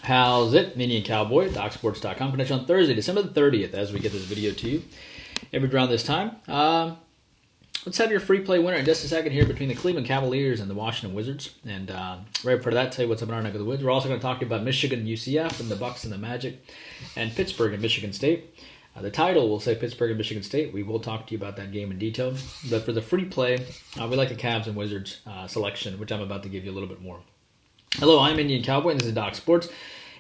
How's it? Indian Cowboy, DocSports.com. Connection on Thursday, December the 30th, as we get this video to you every around this time. Let's have your free play winner in just a second here between the Cleveland Cavaliers and the Washington Wizards. And right before that, tell you what's up in our neck of the woods. We're also going to talk to you about Michigan and UCF and the Bucks and the Magic and Pittsburgh and Michigan State. The title will say Pittsburgh and Michigan State. We will talk to you about that game in detail. But for the free play, we like the Cavs and Wizards selection, which I'm about to give you a little bit more. Hello, I'm Indian Cowboy, and this is Doc Sports.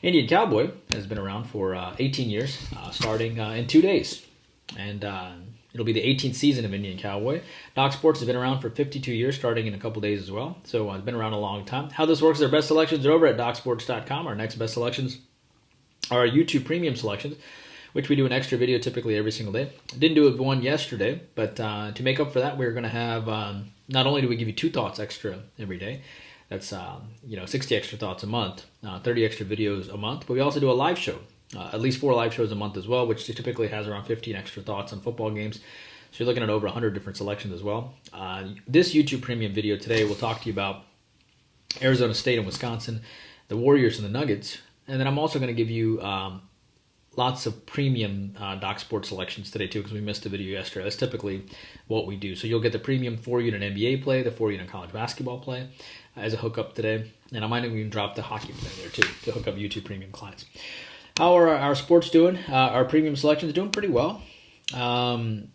Indian Cowboy has been around for 18 years, starting in 2 days. And it'll be the 18th season of Indian Cowboy. Doc Sports has been around for 52 years, starting in a couple days as well. So it's been around a long time. How this works is our best selections are over at DocSports.com. Our next best selections are our YouTube Premium selections, which we do an extra video typically every single day. I didn't do one yesterday, but to make up for that, we're going to have, not only do we give you 2 thoughts extra every day, that's 60 extra thoughts a month, 30 extra videos a month, but we also do a live show, at least 4 live shows a month as well, which typically has around 15 extra thoughts on football games. So you're looking at over 100 different selections as well. This YouTube Premium video today, we'll talk to you about Arizona State and Wisconsin, the Warriors and the Nuggets, and then I'm also going to give you lots of premium Doc Sports selections today too, because we missed a video yesterday. That's typically what we do. So you'll get the premium 4-unit NBA play, the 4-unit college basketball play as a hookup today. And I might even drop the hockey play there too to hook up YouTube premium clients. How are our sports doing? Our premium selections doing pretty well. Let's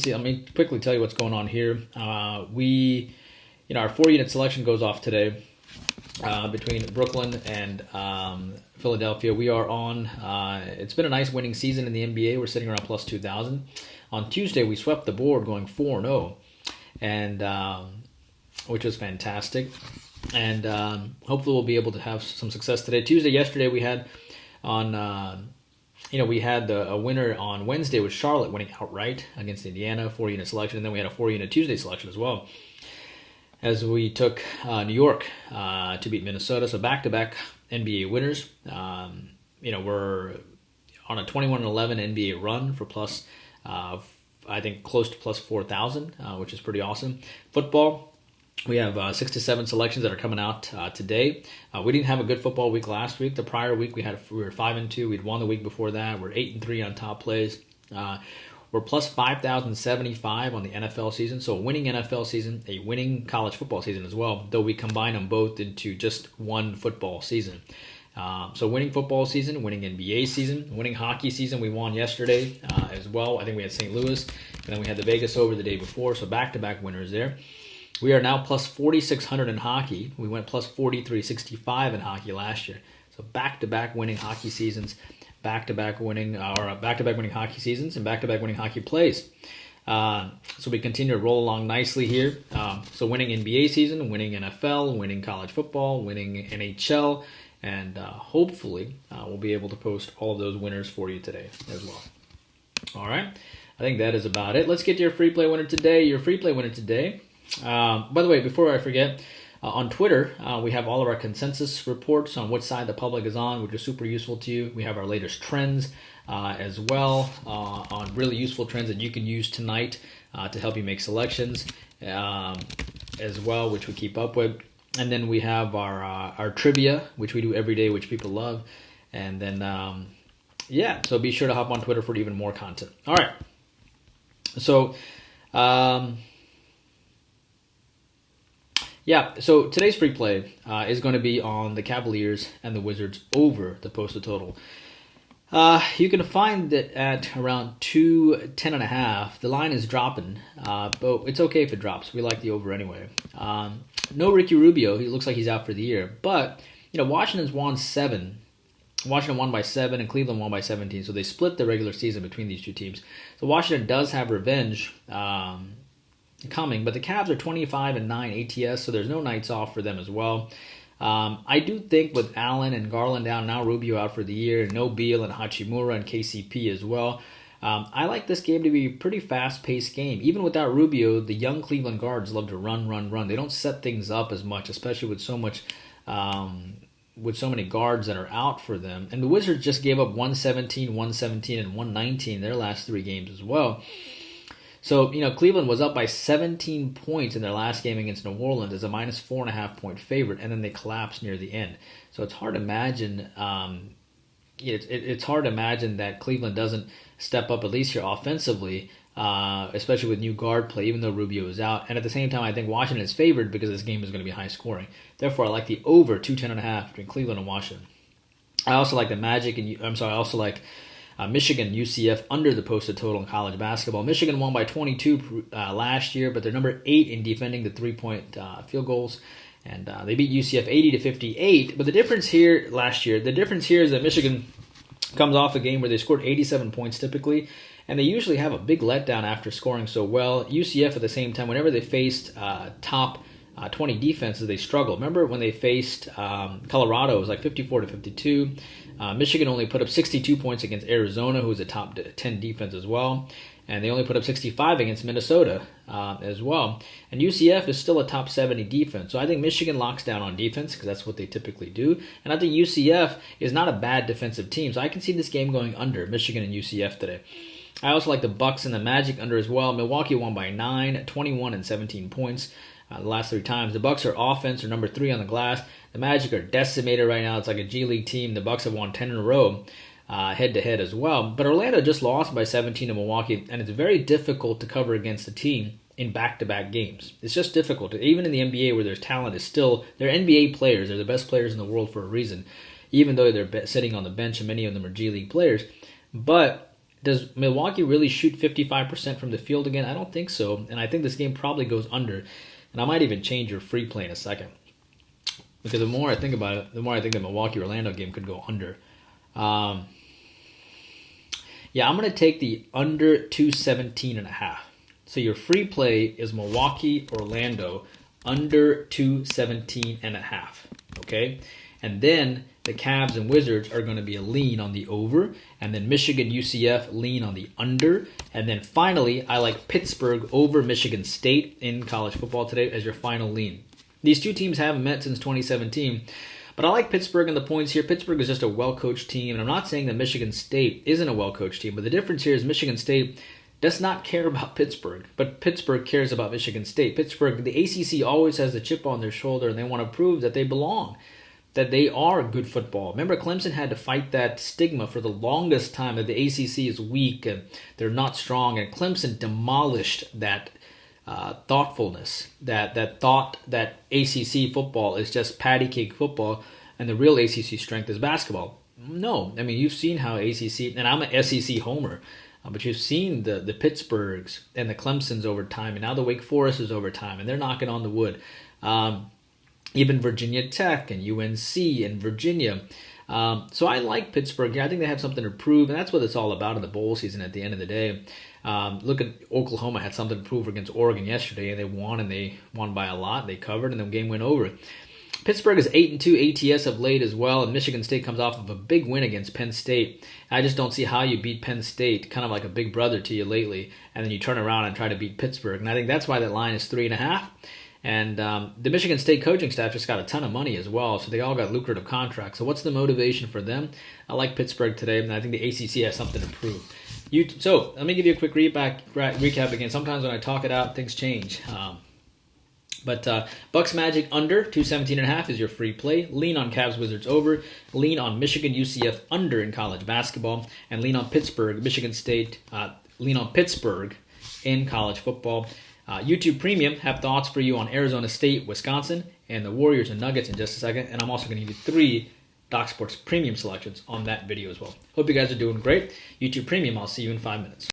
see. Let me quickly tell you what's going on here. Our 4-unit selection goes off today. Between Brooklyn and Philadelphia. We are on, it's been a nice winning season in the NBA. We're sitting around plus 2,000. On Tuesday, we swept the board going 4-0, and which was fantastic. And hopefully we'll be able to have some success today. Yesterday, we had on, we had a winner on Wednesday with Charlotte winning outright against Indiana, 4-unit selection, and then we had a 4-unit Tuesday selection as well, as we took New York to beat Minnesota. So back-to-back NBA winners. We're on a 21-11 NBA run for plus, I think, close to plus 4,000, which is pretty awesome. Football, we have 6 to 7 selections that are coming out today. We didn't have a good football week last week. The prior week, we were 5-2. We'd won the week before that. We're 8-3 on top plays. We're plus 5,075 on the NFL season, so a winning NFL season, a winning college football season as well, though we combine them both into just one football season. So winning football season, winning NBA season, winning hockey season, we won yesterday as well. I think we had St. Louis, and then we had the Vegas over the day before, so back-to-back winners there. We are now plus 4,600 in hockey. We went plus 4,365 in hockey last year. So back-to-back winning hockey seasons. Back-to-back winning hockey seasons and back-to-back winning hockey plays. So we continue to roll along nicely here. So winning NBA season, winning NFL, winning college football, winning NHL, and hopefully we'll be able to post all of those winners for you today as well. All right, I think that is about it. Let's get to your free play winner today. Your free play winner today. By the way, before I forget, on Twitter, we have all of our consensus reports on which side the public is on, which is super useful to you. We have our latest trends as well, on really useful trends that you can use tonight to help you make selections as well, which we keep up with. And then we have our trivia, which we do every day, which people love. And then, so be sure to hop on Twitter for even more content. All right. So, so today's free play is going to be on the Cavaliers and the Wizards over the posted total. You can find it at around 210.5. The line is dropping, but it's okay if it drops. We like the over anyway. No Ricky Rubio. He looks like he's out for the year. But, Washington's won 7. Washington won by 7 and Cleveland won by 17. So they split the regular season between these two teams. So Washington does have revenge coming, but the Cavs are 25-9 ATS, so there's no nights off for them as well. I do think with Allen and Garland down, now Rubio out for the year, no Beal and Hachimura and KCP as well, I like this game to be a pretty fast-paced game. Even without Rubio, the young Cleveland guards love to run. They don't set things up as much, especially with so many guards that are out for them. And the Wizards just gave up 117, 117, and 119 their last 3 games as well. So, Cleveland was up by 17 points in their last game against New Orleans as a minus 4.5-point favorite, and then they collapsed near the end. So it's hard to imagine. It's hard to imagine that Cleveland doesn't step up at least here offensively, especially with new guard play, even though Rubio is out. And at the same time, I think Washington is favored because this game is going to be high scoring. Therefore, I like the over 210.5 between Cleveland and Washington. I also like the Magic, I also like Michigan UCF under the posted total in college basketball. Michigan won by 22 last year, but they're number 8 in defending the 3-point field goals. And they beat UCF 80-58. But the difference here is that Michigan comes off a game where they scored 87 points typically, and they usually have a big letdown after scoring so well. UCF at the same time, whenever they faced top 20 defenses, they struggled. Remember when they faced Colorado, it was like 54-52. Michigan only put up 62 points against Arizona, who was a top 10 defense as well. And they only put up 65 against Minnesota as well. And UCF is still a top 70 defense. So I think Michigan locks down on defense because that's what they typically do. And I think UCF is not a bad defensive team. So I can see this game going under Michigan and UCF today. I also like the Bucks and the Magic under as well. Milwaukee won by 9, 21, and 17 points the last 3 times. The Bucks are offense, are number 3 on the glass. The Magic are decimated right now. It's like a G League team. The Bucks have won 10 in a row. Head-to-head as well. But Orlando just lost by 17 to Milwaukee, and it's very difficult to cover against a team in back-to-back games. It's just difficult. Even in the NBA where there's talent, they're NBA players. They're the best players in the world for a reason, even though they're sitting on the bench and many of them are G League players. But does Milwaukee really shoot 55% from the field again? I don't think so, and I think this game probably goes under. And I might even change your free play in a second. Because the more I think about it, the more I think the Milwaukee-Orlando game could go under. I'm going to take the under 217.5. So your free play is Milwaukee-Orlando under 217.5. Okay? And then the Cavs and Wizards are going to be a lean on the over. And then Michigan-UCF lean on the under. And then finally, I like Pittsburgh over Michigan State in college football today as your final lean. These two teams haven't met since 2017. But I like Pittsburgh and the points here. Pittsburgh is just a well-coached team. And I'm not saying that Michigan State isn't a well-coached team. But the difference here is Michigan State does not care about Pittsburgh. But Pittsburgh cares about Michigan State. Pittsburgh, the ACC always has the chip on their shoulder. And they want to prove that they belong. That they are good football. Remember, Clemson had to fight that stigma for the longest time that the ACC is weak and they're not strong. And Clemson demolished that thoughtfulness, that thought that ACC football is just patty cake football and the real ACC strength is basketball. No, I mean, you've seen how ACC, and I'm an SEC homer, but you've seen the Pittsburghs and the Clemsons over time, and now the Wake Forest is over time, and they're knocking on the wood. Even Virginia Tech and UNC and Virginia. So I like Pittsburgh. I think they have something to prove, and that's what it's all about in the bowl season at the end of the day. Look at Oklahoma had something to prove against Oregon yesterday, and they won by a lot. They covered, and the game went over. Pittsburgh is 8-2 ATS of late as well, and Michigan State comes off of a big win against Penn State. I just don't see how you beat Penn State, kind of like a big brother to you lately, and then you turn around and try to beat Pittsburgh. And I think that's why that line is 3.5. And the Michigan State coaching staff just got a ton of money as well, so they all got lucrative contracts. So what's the motivation for them? I like Pittsburgh today, and I think the ACC has something to prove. So let me give you a quick recap again. Sometimes when I talk it out, things change. But Bucks Magic under 217.5 is your free play. Lean on Cavs Wizards over. Lean on Michigan UCF under in college basketball, and lean on Pittsburgh Michigan State. Lean on Pittsburgh in college football. YouTube Premium have thoughts for you on Arizona State, Wisconsin, and the Warriors and Nuggets in just a second. And I'm also going to give you 3 Doc Sports Premium selections on that video as well. Hope you guys are doing great. YouTube Premium, I'll see you in 5 minutes.